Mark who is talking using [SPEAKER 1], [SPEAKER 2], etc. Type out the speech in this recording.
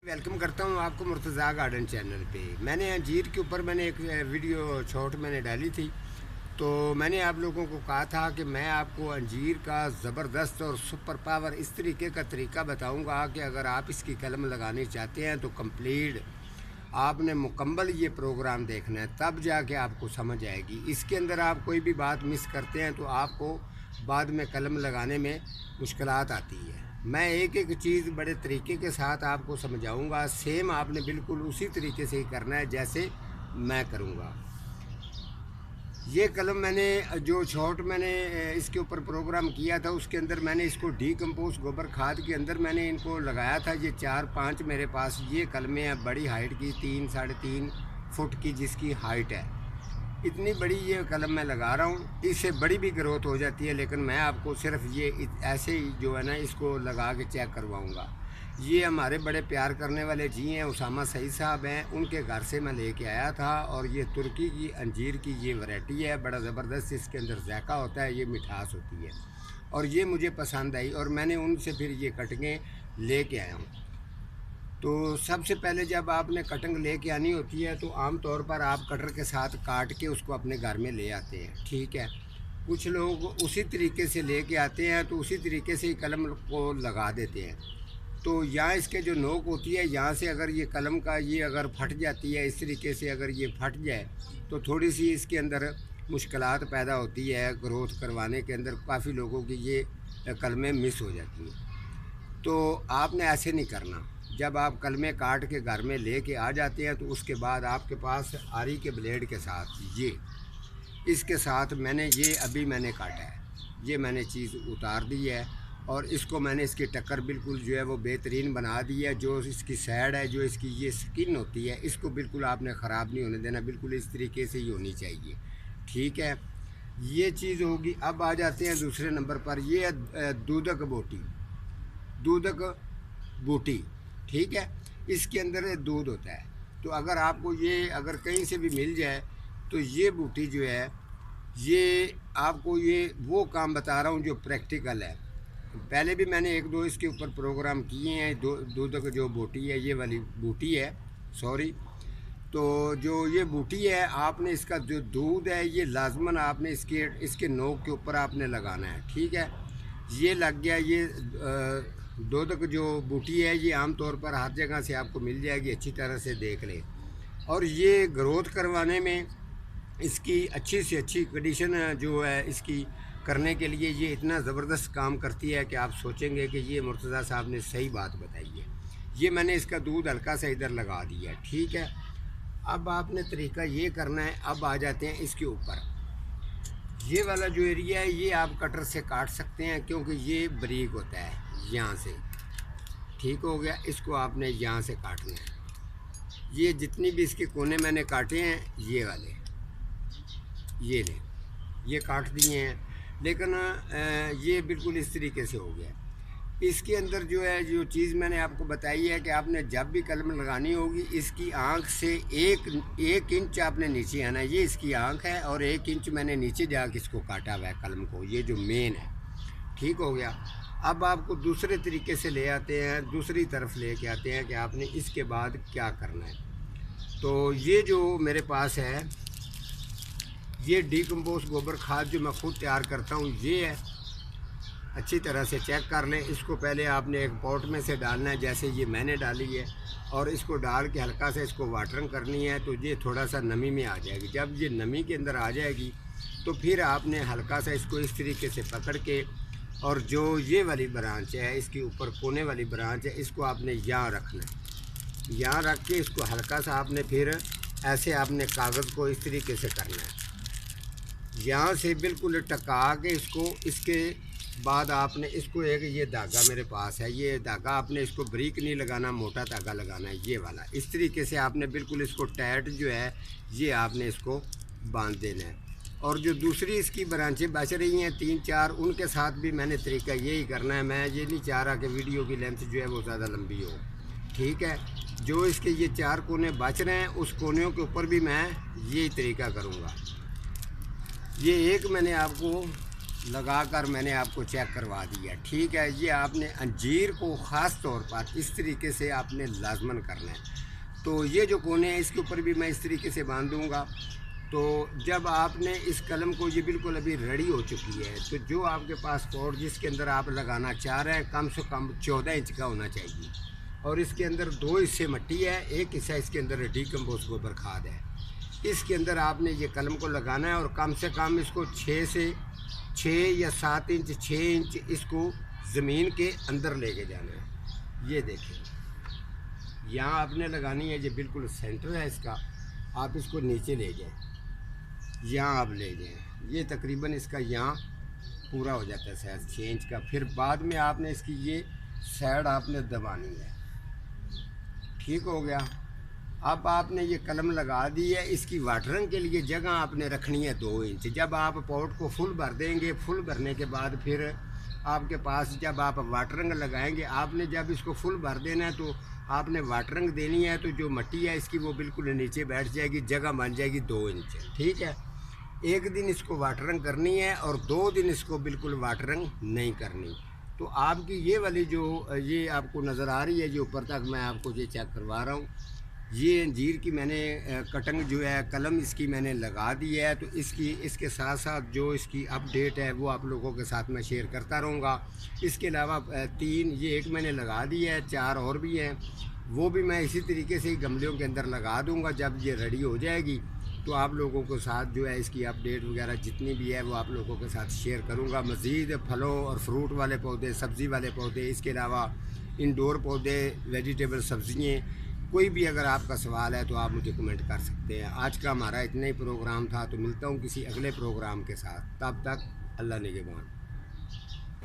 [SPEAKER 1] Welcome करता हूँ आपको मुर्तज़ा गार्डन चैनल पे। मैंने अंजीर के ऊपर एक वीडियो शॉर्ट डाली थी। तो मैंने आप लोगों को कहा था कि मैं आपको अंजीर का ज़बरदस्त और सुपर पावर इस तरीके का तरीका बताऊंगा कि अगर आप इसकी कलम लगानी चाहते हैं तो कंप्लीट आपने मुकम्मल ये प्रोग्राम देखना है, तब जाके आपको समझ आएगी। इसके अंदर आप कोई भी बात मिस करते हैं तो आपको बाद में कलम लगाने में मुश्किलात आती है। मैं एक एक चीज़ बड़े तरीके के साथ आपको समझाऊंगा। सेम आपने बिल्कुल उसी तरीके से ही करना है जैसे मैं करूंगा। ये कलम जो शॉर्ट इसके ऊपर प्रोग्राम किया था, उसके अंदर मैंने इसको डीकम्पोस्ट गोबर खाद के अंदर इनको लगाया था। ये 4-5 मेरे पास ये कलमें हैं, बड़ी हाइट की 3-3.5 फुट की जिसकी हाइट है। इतनी बड़ी ये कलम मैं लगा रहा हूँ। इससे बड़ी भी ग्रोथ हो जाती है, लेकिन मैं आपको सिर्फ ये ऐसे ही जो है ना इसको लगा के चेक करवाऊँगा। ये हमारे बड़े प्यार करने वाले जी हैं, उसामा सईद साहब हैं, उनके घर से मैं लेके आया था। और ये तुर्की की अंजीर की ये वैरायटी है, बड़ा ज़बरदस्त इसके अंदर जायका होता है, ये मिठास होती है और ये मुझे पसंद आई और मैंने उनसे फिर ये कटिंगें लेके आया हूँ। तो सबसे पहले जब आपने कटिंग लेके आनी होती है तो आम तौर पर आप कटर के साथ काट के उसको अपने घर में ले आते हैं, ठीक है। कुछ लोग उसी तरीके से लेके आते हैं तो उसी तरीके से ही कलम को लगा देते हैं। तो यहाँ इसके जो नोक होती है, यहाँ से अगर ये कलम का ये अगर फट जाती है, इस तरीके से अगर ये फट जाए तो थोड़ी सी इसके अंदर मुश्किलात पैदा होती है। ग्रोथ करवाने के अंदर काफ़ी लोगों की ये कलमें मिस हो जाती हैं। तो आपने ऐसे नहीं करना। जब आप कलमें काट के घर में लेके आ जाते हैं तो उसके बाद आपके पास आरी के ब्लेड के साथ इसके साथ मैंने काटा है, ये मैंने चीज़ उतार दी है और इसको मैंने इसकी टक्कर बिल्कुल जो है वो बेहतरीन बना दी है। जो इसकी साइड है, जो इसकी ये स्किन होती है, इसको बिल्कुल आपने ख़राब नहीं होने देना, बिल्कुल इस तरीके से ही होनी चाहिए, ठीक है। ये चीज़ होगी। अब आ जाते हैं दूसरे नंबर पर, ये है दूधक बूटी, ठीक है। इसके अंदर दूध होता है। तो अगर आपको ये अगर कहीं से भी मिल जाए तो ये बूटी जो है, ये आपको ये वो काम बता रहा हूँ जो प्रैक्टिकल है। पहले भी मैंने 1-2 इसके ऊपर प्रोग्राम किए हैं। दूध का जो बूटी है, ये वाली बूटी है, सॉरी। तो जो ये बूटी है, आपने इसका जो दूध है ये लाजमन आपने इसके नोक के ऊपर आपने लगाना है, ठीक है। ये लग गया। ये दूध की जो बूटी है ये आम तौर पर हर जगह से आपको मिल जाएगी, अच्छी तरह से देख लें। और ये ग्रोथ करवाने में इसकी अच्छी से अच्छी कंडीशन जो है इसकी करने के लिए ये इतना ज़बरदस्त काम करती है कि आप सोचेंगे कि ये मुर्तज़ा साहब ने सही बात बताई है। ये मैंने इसका दूध हल्का सा इधर लगा दिया, ठीक है। अब आपने तरीका ये करना है। अब आ जाते हैं इसके ऊपर। ये वाला जो एरिया है ये आप कटर से काट सकते हैं क्योंकि ये बारीक होता है, यहाँ से, ठीक हो गया। इसको आपने यहाँ से काटना है। ये जितनी भी इसके कोने मैंने काटे हैं, ये वाले ये काट दिए हैं, लेकिन ये बिल्कुल इस तरीके से हो गया। इसके अंदर जो है जो चीज़ मैंने आपको बताई है कि आपने जब भी कलम लगानी होगी, इसकी आँख से एक इंच आपने नीचे आना है। ये इसकी आँख है और 1 इंच मैंने नीचे जाके इसको काटा हुआ है कलम को, ये जो मेन है, ठीक हो गया। अब आपको दूसरे तरीके से ले आते हैं, दूसरी तरफ लेके आते हैं कि आपने इसके बाद क्या करना है। तो ये जो मेरे पास है, ये डीकम्पोस्ट गोबर खाद जो मैं खुद तैयार करता हूँ, ये है। अच्छी तरह से चेक कर लें। इसको पहले आपने एक पॉट में से डालना है, जैसे ये मैंने डाली है, और इसको डाल के हल्का सा इसको वाटरिंग करनी है तो ये थोड़ा सा नमी में आ जाएगी। जब ये नमी के अंदर आ जाएगी तो फिर आपने हल्का सा इसको इस तरीके से पकड़ के, और जो ये वाली ब्रांच है, इसके ऊपर कोने वाली ब्रांच है, इसको आपने यहाँ रखना है। यहाँ रख के इसको हल्का सा आपने फिर ऐसे आपने कागज़ को इस तरीके से करना है, यहाँ से बिल्कुल टका के इसको। इसके बाद आपने इसको ये धागा मेरे पास है, ये धागा आपने इसको बारीक नहीं लगाना, मोटा धागा लगाना है, ये वाला। इस तरीके से आपने बिल्कुल इसको टाइट जो है ये आपने इसको बांध देना है। और जो दूसरी इसकी ब्रांचें बच रही हैं 3-4, उनके साथ भी मैंने तरीका यही करना है। मैं ये नहीं चाह रहा कि वीडियो की लेंथ जो है वो ज़्यादा लंबी हो, ठीक है। जो इसके ये 4 कोने बच रहे हैं, उस कोनों के ऊपर भी मैं यही तरीका करूँगा। ये एक मैंने आपको لگا کر میں نے آپ کو چیک کروا دیا. ٹھیک ہے. یہ آپ نے انجیر کو خاص طور پر اس طریقے سے آپ نے لازماً کرنا ہے. تو یہ جو کونے ہیں اس کے اوپر بھی میں اس طریقے سے باندھوں گا. تو جب آپ نے اس قلم کو یہ بالکل ابھی ریڈی ہو چکی ہے تو جو آپ کے پاس پوٹ جس کے اندر آپ لگانا چاہ رہے ہیں کم سے کم 14 انچ کا ہونا چاہیے. اور اس کے اندر 2 حصے مٹی ہے, ایک حصہ اس کے اندر ڈیکمپوز گوبر کھاد ہے. اس کے اندر آپ نے یہ قلم کو لگانا ہے اور کم سے کم اس کو 6 یا 7 انچ 6 انچ اس کو زمین کے اندر لے کے جانا ہے. یہ دیکھیں یہاں آپ نے لگانی ہے, یہ بالکل سینٹر ہے اس کا. آپ اس کو نیچے لے جائیں, یہاں آپ لے جائیں. یہ تقریباً اس کا یہاں پورا ہو جاتا ہے سائز 6 انچ کا. پھر بعد میں آپ نے اس کی یہ سائڈ آپ نے دبانی ہے. ٹھیک ہو گیا. اب آپ نے یہ قلم لگا دی ہے. اس کی واٹرنگ کے لیے جگہ آپ نے رکھنی ہے 2 انچ. جب آپ پوٹ کو فل بھر دیں گے, فل بھرنے کے بعد پھر آپ کے پاس جب آپ واٹرنگ لگائیں گے, آپ نے جب اس کو فل بھر دینا ہے تو آپ نے واٹرنگ دینی ہے. تو جو مٹی ہے اس کی وہ بالکل نیچے بیٹھ جائے گی, جگہ بن جائے گی 2 انچ. ٹھیک ہے. ایک دن اس کو واٹرنگ کرنی ہے اور 2 دن اس کو بالکل واٹرنگ نہیں کرنی. تو آپ کی یہ والی جو یہ آپ کو نظر آ رہی ہے جو اوپر تک میں آپ کو یہ چیک کروا رہا ہوں, یہ انجیر کی میں نے کٹنگ جو ہے قلم اس کی میں نے لگا دی ہے. تو اس کے ساتھ ساتھ جو اس کی اپ ڈیٹ ہے وہ آپ لوگوں کے ساتھ میں شیئر کرتا رہوں گا. اس کے علاوہ 3 یہ ایک میں نے لگا دی ہے, 4 اور بھی ہیں, وہ بھی میں اسی طریقے سے ہی گملیوں کے اندر لگا دوں گا. جب یہ ریڈی ہو جائے گی تو آپ لوگوں کے ساتھ جو ہے اس کی اپ ڈیٹ وغیرہ جتنی بھی ہے وہ آپ لوگوں کے ساتھ شیئر کروں گا. مزید پھلوں اور فروٹ والے پودے, سبزی والے پودے, اس کے علاوہ انڈور پودے, ویجیٹیبل سبزیاں, کوئی بھی اگر آپ کا سوال ہے تو آپ مجھے کمنٹ کر سکتے ہیں. آج کا ہمارا اتنا ہی پروگرام تھا. تو ملتا ہوں کسی اگلے پروگرام کے ساتھ. تب تک اللہ نگہبان.